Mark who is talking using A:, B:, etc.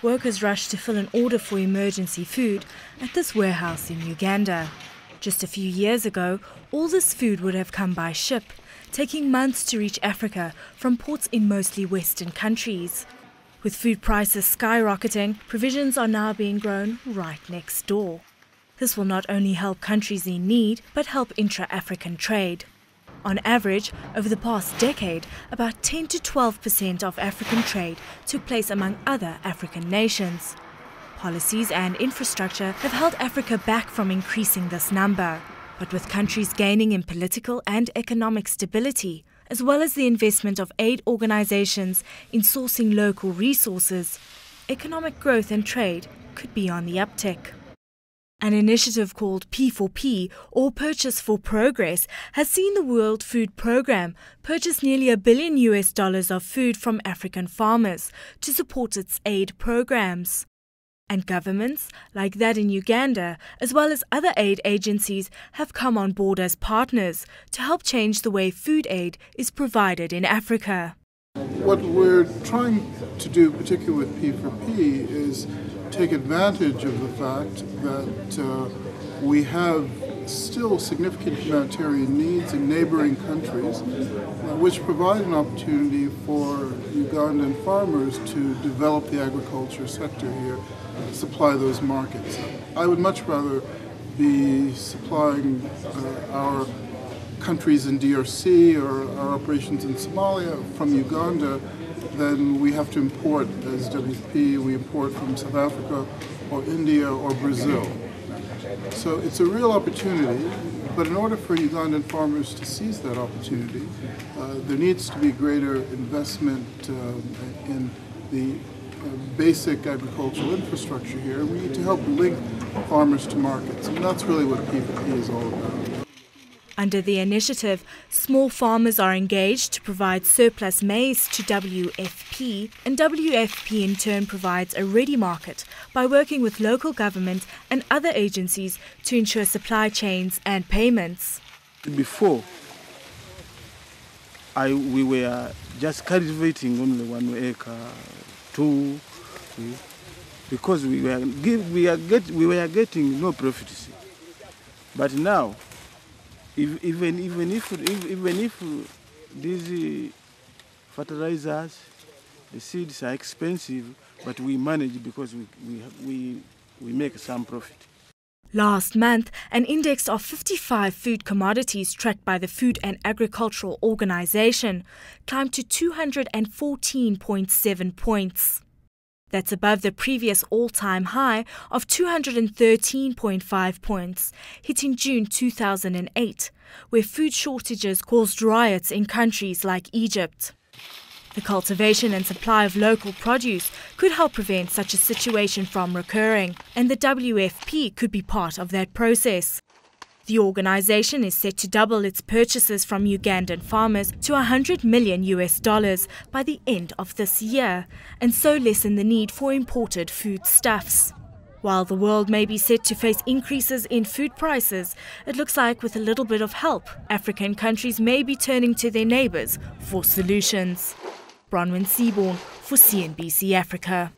A: workers rush to fill an order for emergency food at this warehouse in Uganda. Just a few years ago, all this food would have come by ship, taking months to reach Africa from ports in mostly Western countries. With food prices skyrocketing, provisions are now being grown right next door. This will not only help countries in need, but help intra-African trade. On average, over the past decade, about 10 to 12% of African trade took place among other African nations. Policies and infrastructure have held Africa back from increasing this number. But with countries gaining in political and economic stability, as well as the investment of aid organizations in sourcing local resources, economic growth and trade could be on the uptick. An initiative called P4P, or Purchase for Progress, has seen the World Food Programme purchase nearly $1 billion of food from African farmers to support its aid programs. And governments, like that in Uganda, as well as other aid agencies, have come on board as partners to help change the way food aid is provided in Africa.
B: What we're trying to do, particularly with P4P, is take advantage of the fact that we have still significant humanitarian needs in neighboring countries, which provide an opportunity for Ugandan farmers to develop the agriculture sector here, supply those markets. I would much rather be supplying our countries in DRC or our operations in Somalia from Uganda than we have to import as WFP. We import from South Africa or India or Brazil. So it's a real opportunity, but in order for Ugandan farmers to seize that opportunity, there needs to be greater investment in the basic agricultural infrastructure here. We need to help link farmers to markets, and that's really what P4P is all about.
A: Under the initiative, small farmers are engaged to provide surplus maize to WFP, and WFP in turn provides a ready market by working with local government and other agencies to ensure supply chains and payments.
C: Before, we were just cultivating only 1 acre, 2, because we were getting no profits. But now, even if these fertilizers, the seeds are expensive, but we manage because we make some profit.
A: Last month, an index of 55 food commodities tracked by the Food and Agricultural Organization climbed to 214.7 points. That's above the previous all-time high of 213.5 points, hit in June 2008, where food shortages caused riots in countries like Egypt. The cultivation and supply of local produce could help prevent such a situation from recurring, and the WFP could be part of that process. The organization is set to double its purchases from Ugandan farmers to $100 million by the end of this year, and so lessen the need for imported foodstuffs. While the world may be set to face increases in food prices, it looks like with a little bit of help, African countries may be turning to their neighbors for solutions. Bronwyn Seaborn for CNBC Africa.